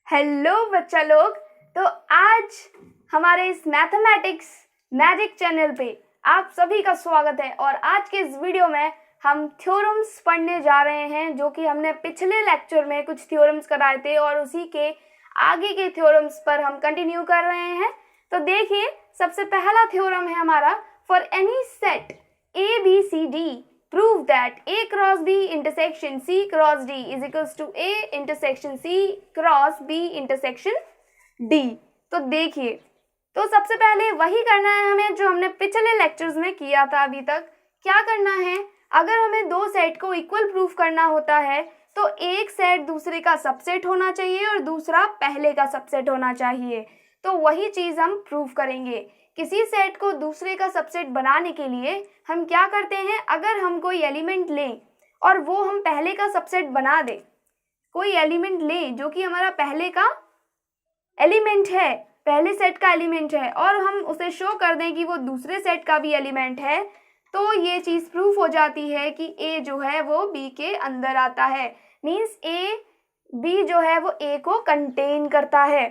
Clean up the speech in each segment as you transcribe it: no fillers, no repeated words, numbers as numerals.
Hello बच्चा लोग। तो आज हमारे इस मैथमेटिक्स मैजिक चैनल पे आप सभी का स्वागत है। और आज के इस वीडियो में हम थ्योरम्स पढ़ने जा रहे हैं, जो कि हमने पिछले लेक्चर में कुछ थ्योरम्स कराए थे और उसी के आगे के थ्योरम्स पर हम कंटिन्यू कर रहे हैं। तो देखिए, सबसे पहला थ्योरम है हमारा, for any set ABCD prove that A cross B intersection C cross D is equals to A intersection C cross B intersection D। तो देखिए, तो सबसे पहले वही करना है हमें जो हमने पिछले लेक्चर्स में किया था अभी तक। क्या करना है, अगर हमें दो सेट को इक्वल प्रूफ करना होता है तो एक सेट दूसरे का सबसेट होना चाहिए और दूसरा पहले का सबसेट होना चाहिए। तो वही चीज़ हम प्रूफ करेंगे। किसी सेट को दूसरे का सबसेट बनाने के लिए हम क्या करते हैं, अगर हम कोई एलिमेंट लें और वो हम पहले का सबसेट बना दें, कोई एलिमेंट लें जो कि हमारा पहले का एलिमेंट है, पहले सेट का एलिमेंट है, और हम उसे शो कर दें कि वो दूसरे सेट का भी एलिमेंट है, तो ये चीज़ प्रूफ हो जाती है कि A जो है वो B के अंदर आता है। मीन्स B जो है वो A को कंटेन करता है।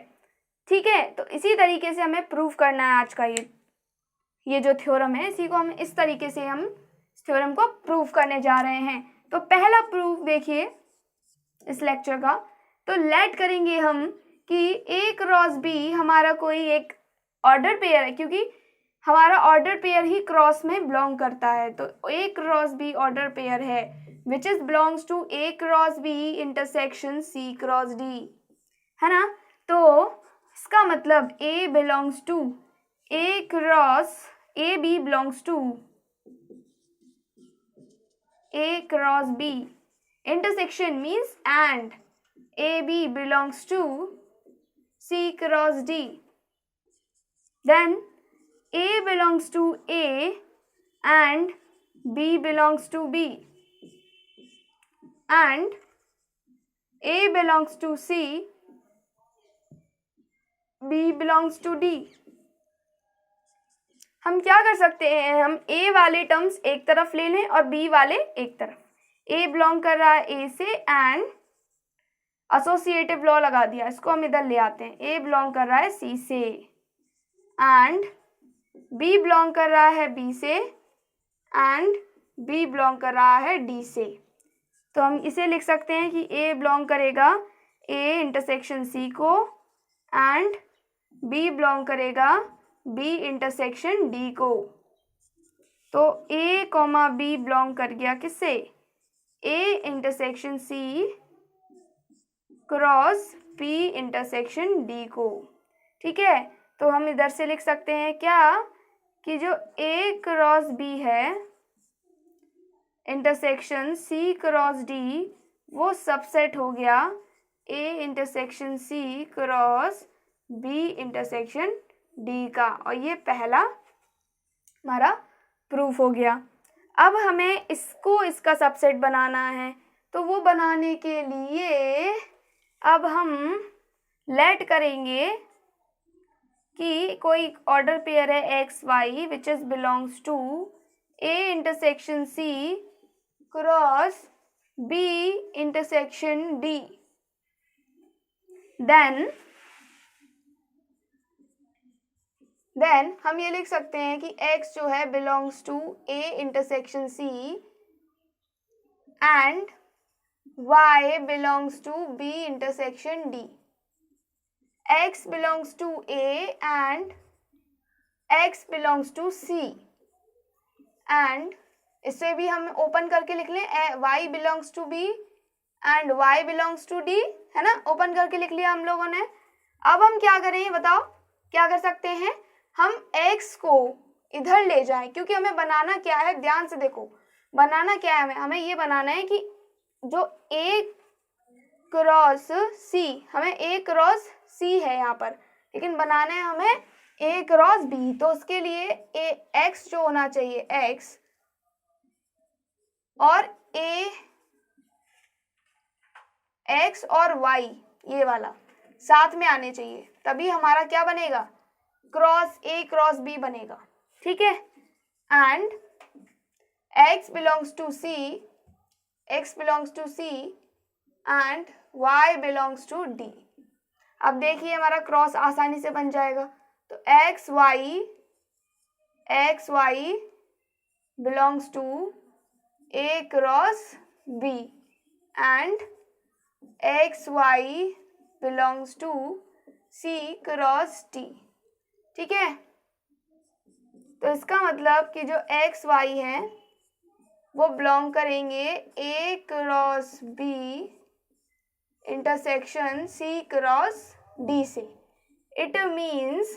ठीक है, तो इसी तरीके से हमें प्रूफ करना है आज का ये जो थ्योरम है, इसी को हम इस तरीके से हम इस थ्योरम को प्रूफ करने जा रहे हैं। तो पहला प्रूफ देखिए इस लेक्चर का, तो लेट करेंगे हम कि A क्रॉस B हमारा कोई एक ऑर्डर पेयर है, क्योंकि हमारा ऑर्डर पेयर ही क्रॉस में बिलोंग करता है। तो A cross B order pair है which is belongs to A cross B intersection C cross D, है ना। तो इसका मतलब A belongs to A cross AB belongs to A cross B intersection means and AB belongs to C cross D, then A belongs to A and B belongs to B and A belongs to C, B belongs to D। हम क्या कर सकते हैं, हम A वाले terms एक तरफ ले लें और B वाले एक तरफ। A बिलोंग कर रहा है A से एंड एसोसिएटिव लॉ लगा दिया, इसको हम इधर ले आते हैं। A बिलोंग कर रहा है C से एंड B बिलोंग कर रहा है B से एंड B बिलोंग कर रहा है D से। तो हम इसे लिख सकते हैं कि A बिलोंग करेगा A इंटरसेक्शन C को एंड B बिलोंग करेगा B इंटरसेक्शन D को। तो A कॉमा B बिलोंग कर गया किससे, A intersection C cross B intersection D को। ठीक है, तो हम इधर से लिख सकते हैं क्या, कि जो A क्रॉस B है इंटरसेक्शन C क्रॉस D, वो सबसेट हो गया A intersection C cross B intersection D का, और ये पहला हमारा प्रूफ हो गया। अब हमें इसका सबसेट बनाना है, तो वो बनाने के लिए अब हम लेट करेंगे कि कोई ऑर्डर पेयर है x y which is belongs to A intersection C cross B intersection D। Then हम ये लिख सकते हैं कि x जो है belongs to A intersection C and y belongs to B intersection D। x belongs to A and x belongs to C and इसे भी हम ओपन करके लिख लें, y belongs to B and y belongs to D, है ना। Open करके लिख लिया हम लोगों ने। अब हम क्या करें बताओ, क्या कर सकते हैं, हम x को इधर ले जाएं, क्योंकि हमें बनाना क्या है, ध्यान से देखो, बनाना क्या है, हमें ये बनाना है कि जो A क्रॉस C, हमें A क्रॉस C है यहाँ पर, लेकिन बनाना है हमें A क्रॉस B। तो उसके लिए x जो होना चाहिए x और x और y ये वाला साथ में आने चाहिए, तभी हमारा क्या बनेगा, क्रॉस A क्रॉस B बनेगा। ठीक है, and x belongs to C and y belongs to D। अब देखिए हमारा क्रॉस आसानी से बन जाएगा। तो x y belongs to A cross B and x y belongs to C cross T. ठीक है, तो इसका मतलब कि जो एक्स वाई है वो बिलोंग करेंगे A cross B intersection C cross D से। इट मीन्स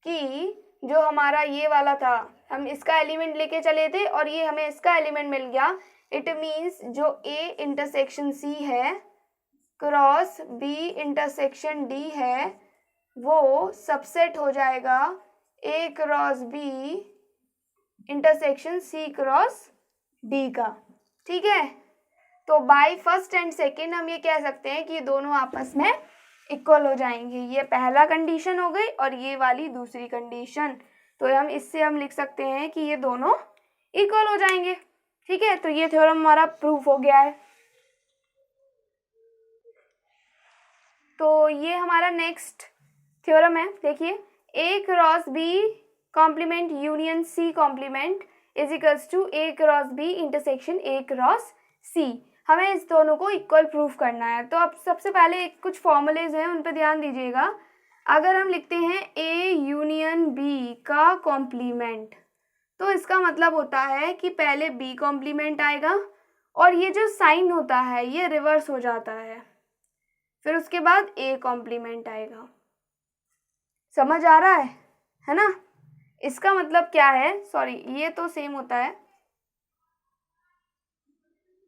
कि जो हमारा ये वाला था, हम इसका एलिमेंट लेके चले थे और ये हमें इसका एलिमेंट मिल गया। इट मीन्स जो ए इंटरसेक्शन सी है क्रॉस बी इंटरसेक्शन डी है वो सबसेट हो जाएगा A cross B intersection C cross D का। ठीक है, तो बाय फर्स्ट एंड सेकेंड हम ये कह सकते हैं कि ये दोनों आपस में इक्वल हो जाएंगे। ये पहला कंडीशन हो गई और ये वाली दूसरी कंडीशन। तो हम लिख सकते हैं कि ये दोनों इक्वल हो जाएंगे। ठीक है, तो ये थ्योरम हमारा प्रूफ हो गया है। तो ये हमारा नेक्स्ट थ्योरम है। देखिए, A cross B complement union C complement is equals to A cross B intersection A cross C. हमें इस दोनों को इक्वल प्रूफ करना है। तो अब सबसे पहले कुछ फॉर्मूलेज हैं उन पर ध्यान दीजिएगा। अगर हम लिखते हैं ए यूनियन बी का कॉम्प्लीमेंट, तो इसका मतलब होता है कि पहले बी कॉम्प्लीमेंट आएगा और ये जो साइन होता है ये रिवर्स हो जाता है, फिर उसके बाद ए कॉम्प्लीमेंट आएगा। समझ आ रहा है ना? इसका मतलब क्या है, सॉरी ये तो सेम होता है,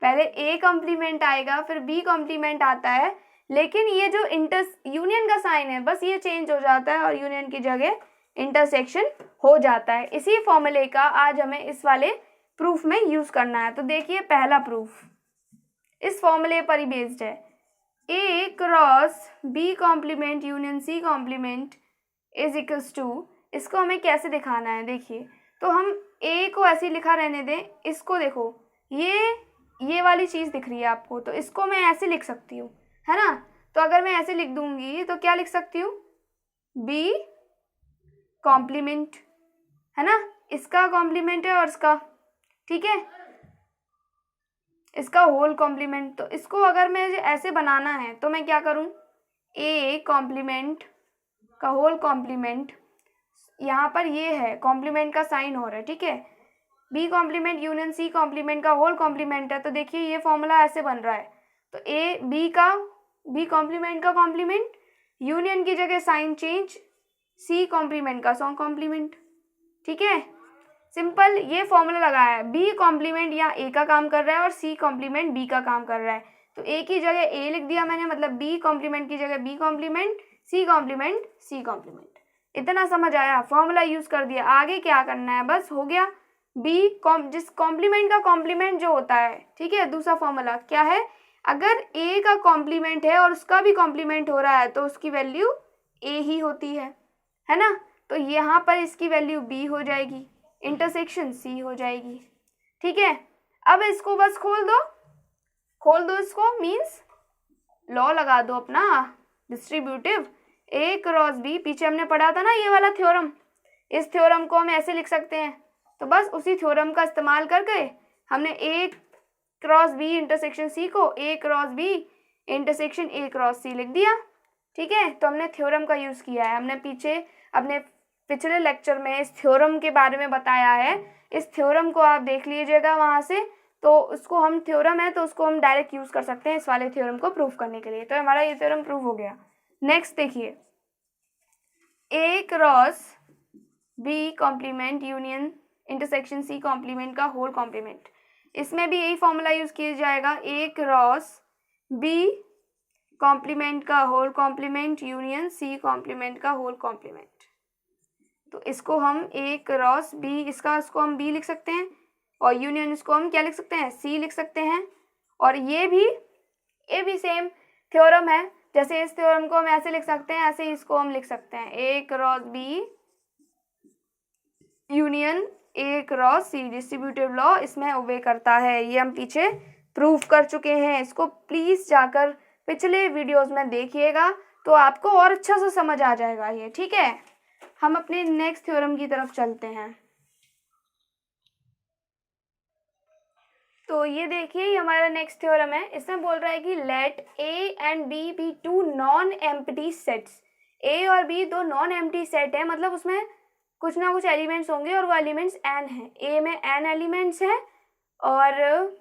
पहले ए कॉम्प्लीमेंट आएगा फिर बी कॉम्प्लीमेंट आता है, लेकिन ये जो यूनियन का साइन है बस ये चेंज हो जाता है और यूनियन की जगह इंटरसेक्शन हो जाता है। इसी फॉर्मूले का आज हमें इस वाले प्रूफ में यूज करना है। तो देखिए पहला प्रूफ इस फॉर्मूले पर ही बेस्ड है। A cross B complement union C complement is equals to, इसको हमें कैसे दिखाना है देखिए। तो हम ए को ऐसे लिखा रहने दें, इसको देखो ये वाली चीज़ दिख रही है आपको, तो इसको मैं ऐसे लिख सकती हूँ, है ना। तो अगर मैं ऐसे लिख दूंगी तो क्या लिख सकती हूँ, बी कॉम्प्लीमेंट, है ना, इसका कॉम्प्लीमेंट है और इसका, ठीक है, इसका होल कॉम्प्लीमेंट। तो इसको अगर मैं ऐसे बनाना है तो मैं क्या करूँ, ए कॉम्प्लीमेंट का होल कॉम्प्लीमेंट, यहाँ पर ये है कॉम्प्लीमेंट का साइन हो रहा है, ठीक है, B complement union C complement का होल कॉम्प्लीमेंट है। तो देखिए ये फॉर्मूला ऐसे बन रहा है। तो ए बी कॉम्प्लीमेंट का कॉम्प्लीमेंट, यूनियन की जगह साइन चेंज, सी कॉम्प्लीमेंट का सॉ कॉम्प्लीमेंट। ठीक है, सिंपल ये फॉर्मूला लगाया है। बी कॉम्प्लीमेंट यहाँ ए का काम कर रहा है और सी कॉम्प्लीमेंट बी का काम कर रहा है। तो ए की जगह ए लिख दिया मैंने, मतलब बी कॉम्प्लीमेंट की जगह B complement, C complement C complement. इतना समझ आया, फॉर्मूला यूज कर दिया। आगे क्या करना है, बस हो गया। जिस कॉम्प्लीमेंट का कॉम्प्लीमेंट जो होता है, ठीक है, दूसरा फॉर्मूला क्या है, अगर ए का कॉम्प्लीमेंट है और उसका भी कॉम्प्लीमेंट हो रहा है तो उसकी वैल्यू ए ही होती है ना। तो यहाँ पर इसकी वैल्यू बी हो जाएगी, इंटरसेक्शन सी हो जाएगी। ठीक है, अब इसको बस खोल दो इसको, मीन्स लॉ लगा दो अपना डिस्ट्रीब्यूटिव, ए क्रॉस बी, पीछे हमने पढ़ा था ना ये वाला थ्योरम, इस थ्योरम को हम ऐसे लिख सकते हैं। तो बस उसी थ्योरम का इस्तेमाल करके हमने A cross B intersection C को A cross B intersection A cross C लिख दिया। ठीक है, तो हमने थ्योरम का यूज़ किया है। हमने अपने पिछले लेक्चर में इस थ्योरम के बारे में बताया है। इस थ्योरम को आप देख लीजिएगा वहाँ से, तो उसको हम थ्योरम है तो उसको हम डायरेक्ट यूज़ कर सकते हैं इस वाले थ्योरम को प्रूफ करने के लिए। तो हमारा ये थ्योरम प्रूफ हो गया। नेक्स्ट देखिए, A cross B complement union intersection C complement का होल कॉम्प्लीमेंट, इसमें भी यही फॉर्मूला यूज किया जाएगा, ए क्रॉस बी कॉम्प्लीमेंट का whole complement union C complement का होल कॉम्प्लीमेंट। तो इसको हम ए क्रॉस बी, इसको हम बी लिख सकते हैं और यूनियन इसको हम क्या लिख सकते हैं, सी लिख सकते हैं। और ये भी सेम थ्योरम है, जैसे इस थ्योरम को हम ऐसे लिख सकते हैं, ऐसे इसको हम लिख सकते हैं, A cross B union A cross C, distributive law इसमें ओबे करता है। ये हम पीछे प्रूफ कर चुके हैं। इसको प्लीज़ जाकर पिछले वीडियोस में देखिएगा, तो आपको और अच्छा से समझ आ जाएगा ये। ठीक है, हम अपने नेक्स्ट थ्योरम की तरफ चलते हैं। तो ये देखिए, ये हमारा नेक्स्ट थ्योरम है। इसमें बोल रहा है कि let A and B be two non empty sets. A और बी दो नॉन एम्प्टी सेट है, मतलब उसमें कुछ ना कुछ एलिमेंट्स होंगे और वो एलिमेंट्स एन है। ए में एन एलिमेंट्स हैं और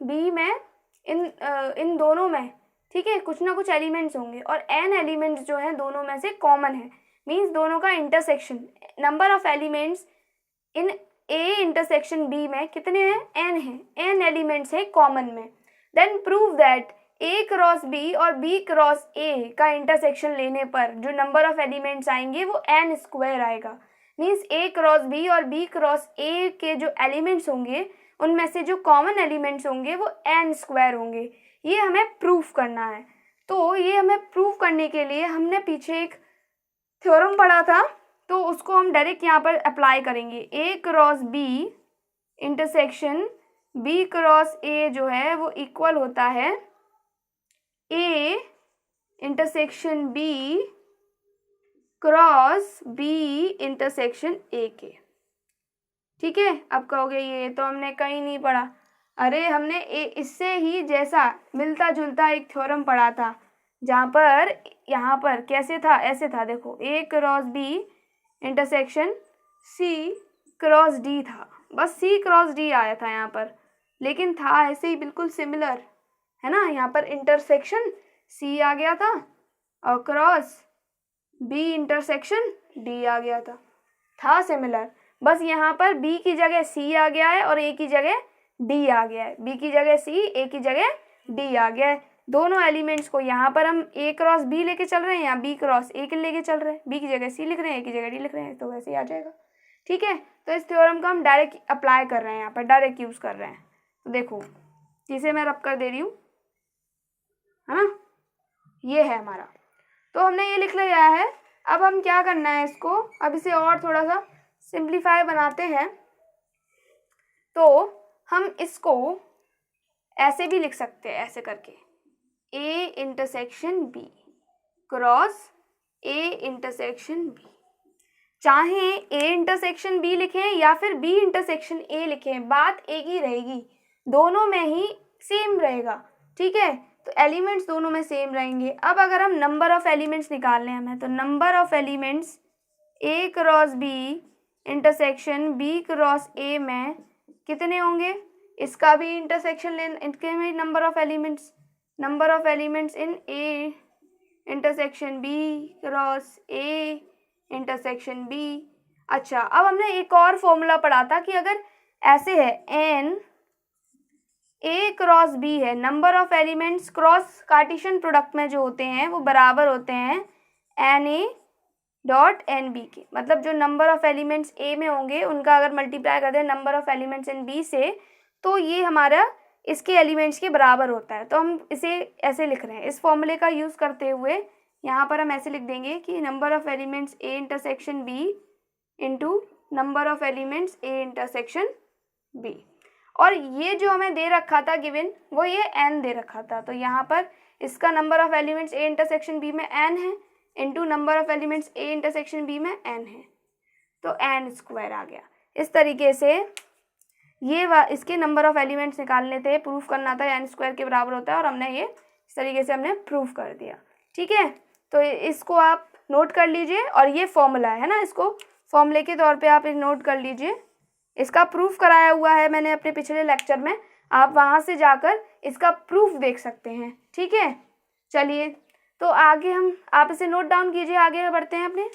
बी में इन दोनों में, ठीक है, कुछ ना कुछ एलिमेंट्स होंगे और एन एलिमेंट्स जो हैं दोनों में से कॉमन है। मीन्स दोनों का intersection, number of elements in A intersection B में कितने हैं? एन है, एन एलिमेंट्स है कॉमन में। Then prove that A cross B और बी क्रॉस ए का इंटरसेक्शन लेने पर जो नंबर ऑफ एलिमेंट्स आएंगे वो एन स्क्वायर आएगा। मीन्स ए क्रॉस बी और बी क्रॉस ए के जो एलिमेंट्स होंगे उनमें से जो कॉमन एलिमेंट्स होंगे वो एन स्क्वायर होंगे। ये हमें प्रूफ करना है। तो ये हमें प्रूफ करने के लिए हमने पीछे एक थ्योरम पढ़ा था, तो उसको हम डायरेक्ट यहाँ पर अप्लाई करेंगे। A cross B intersection B cross A जो है वो इक्वल होता है A intersection B cross B intersection A के। ठीक है, अब कहोगे ये तो हमने कहीं नहीं पढ़ा। अरे हमने इससे ही जैसा मिलता जुलता एक थ्योरम पढ़ा था, जहाँ पर यहाँ पर कैसे था, ऐसे था। देखो, A cross B intersection C cross D था, बस सी क्रॉस डी आया था यहाँ पर, लेकिन था ऐसे ही बिल्कुल सिमिलर, है ना। यहाँ पर इंटरसेक्शन सी आ गया था और क्रॉस बी इंटरसेक्शन डी आ गया था सिमिलर। बस यहाँ पर बी की जगह सी आ गया है और ए की जगह डी आ गया है। बी की जगह सी, ए की जगह डी आ गया है। दोनों एलिमेंट्स को यहाँ पर हम ए क्रॉस बी लेके चल रहे हैं, यहाँ बी क्रॉस ए के लेके चल रहे हैं। बी की जगह सी लिख रहे हैं, ए की जगह डी लिख रहे हैं, तो वैसे ही आ जाएगा। ठीक है, तो इस थ्योरम का हम डायरेक्ट अप्लाई कर रहे हैं, यहाँ पर डायरेक्ट यूज़ कर रहे हैं। तो देखो, जिसे मैं रब कर दे रही हूँ, है ना, ये है हमारा। तो हमने ये लिख लिया है। अब हम क्या करना है, इसको अब इसे और थोड़ा सा सिंप्लीफाई बनाते हैं। तो हम इसको ऐसे भी लिख सकते हैं, ऐसे करके A intersection B cross A intersection B. चाहे ए इंटरसेक्शन बी लिखें या फिर बी इंटरसेक्शन ए लिखें, बात एक ही रहेगी, दोनों में ही सेम रहेगा। ठीक है, तो एलिमेंट्स दोनों में सेम रहेंगे। अब अगर हम नंबर ऑफ एलिमेंट्स निकालने हैं हमें, तो number of elements A cross B intersection B cross A में कितने होंगे, इसका भी इंटरसेक्शन लेन, इनके में number of elements in A intersection B cross A intersection B. अच्छा, अब हमने एक और फॉर्मूला पढ़ा था कि अगर ऐसे है एन ए क्रॉस बी है, number of elements cross Cartesian product में जो होते हैं वो बराबर होते हैं n A dot n B के। मतलब जो नंबर ऑफ एलिमेंट्स ए में होंगे उनका अगर मल्टीप्लाई कर दें number of elements in B से, तो ये हमारा इसके एलिमेंट्स के बराबर होता है। तो हम इसे ऐसे लिख रहे हैं, इस फॉर्मूले का यूज़ करते हुए यहाँ पर हम ऐसे लिख देंगे कि number of elements A intersection B into number of elements A intersection B. और ये जो हमें दे रखा था गिवन, वो ये एन दे रखा था, तो यहाँ पर इसका number of elements A intersection B में एन है into number of elements A intersection B में एन है, तो एन स्क्वायर आ गया। इस तरीके से ये इसके नंबर ऑफ एलिमेंट्स निकालने थे, प्रूफ करना था एन स्क्वायर के बराबर होता है, और हमने ये इस तरीके से हमने प्रूफ कर दिया। ठीक है, तो इसको आप नोट कर लीजिए, और ये फॉर्मूला है ना, इसको फॉर्मूले के तौर पे आप नोट कर लीजिए। इसका प्रूफ कराया हुआ है मैंने अपने पिछले लेक्चर में, आप वहाँ से जाकर इसका प्रूफ देख सकते हैं। ठीक है, चलिए तो आगे आप इसे नोट डाउन कीजिए, आगे बढ़ते हैं अपने।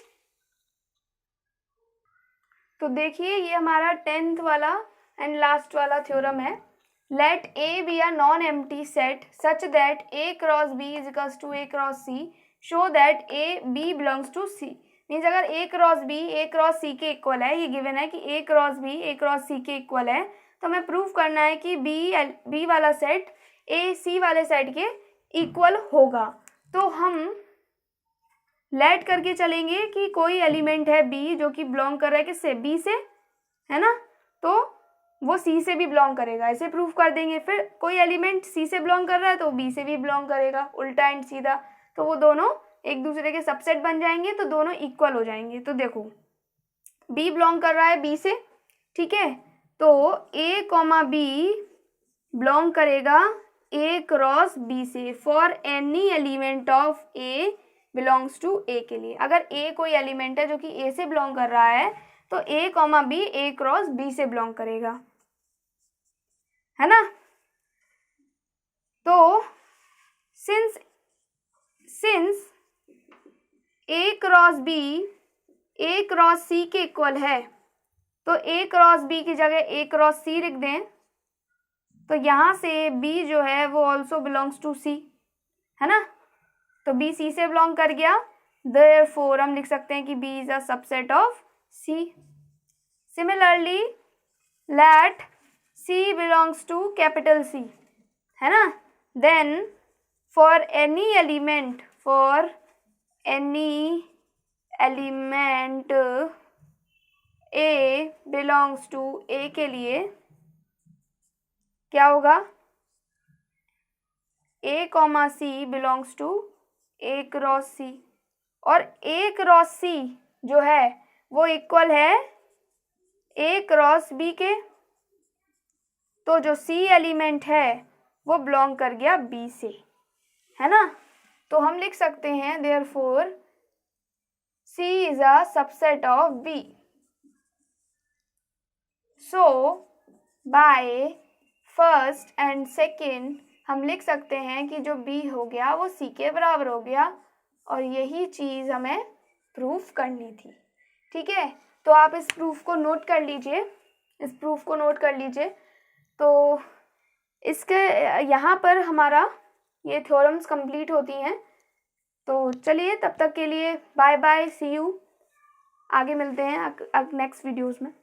तो देखिए, ये हमारा 10th वाला एंड लास्ट वाला थ्योरम है। Let A B a non empty set such that A cross B is equals to A cross C, show that A B belongs to C. Means अगर ए क्रॉस सी के equal है, ये given है कि ए cross सी के equal है, तो हमें प्रूव करना है कि बी वाला सेट ए सी वाले सेट के इक्वल होगा। तो हम लेट करके चलेंगे कि कोई एलिमेंट है बी जो कि बिलोंग कर रहा है किससे, बी से, है ना, तो वो सी से भी बिलोंग करेगा, ऐसे प्रूफ कर देंगे। फिर कोई एलिमेंट सी से बिलोंग कर रहा है तो बी से भी बिलोंग करेगा, उल्टा एंड सीधा, तो वो दोनों एक दूसरे के सबसेट बन जाएंगे तो दोनों इक्वल हो जाएंगे। तो देखो बी बिलोंग कर रहा है बी से, ठीक है, तो ए कॉमा बी बिलोंग करेगा ए क्रॉस बी से for any element of A belongs to A के लिए। अगर ए कोई एलिमेंट है जो कि ए से बिलोंग कर रहा है तो ए कॉमा बी ए क्रॉस बी से बिलोंग करेगा, है ना। तो सिंस ए क्रॉस बी ए क्रॉस सी के इक्वल है तो ए क्रॉस बी की जगह ए क्रॉस सी लिख दें, तो यहाँ से बी जो है वो ऑल्सो बिलोंग्स टू सी, है ना। तो बी सी से बिलोंग कर गया, देयरफॉर हम लिख सकते हैं कि B is a subset of C. Similarly let C belongs to capital C, है ना, then for any element A belongs to A के लिए क्या होगा, A comma C belongs to A cross C, और ए क्रॉस सी जो है वो इक्वल है ए क्रॉस बी के, तो जो सी एलिमेंट है वो बिलोंग कर गया बी से, है ना। तो हम लिख सकते हैं therefore C is a subset of B. So by first and second हम लिख सकते हैं कि जो बी हो गया वो सी के बराबर हो गया, और यही चीज़ हमें प्रूफ करनी थी, ठीक है। तो आप इस प्रूफ को नोट कर लीजिए, तो इसके यहाँ पर हमारा ये थ्योरम्स कंप्लीट होती हैं। तो चलिए तब तक के लिए बाय बाय, सी यू, आगे मिलते हैं नेक्स्ट वीडियोस में।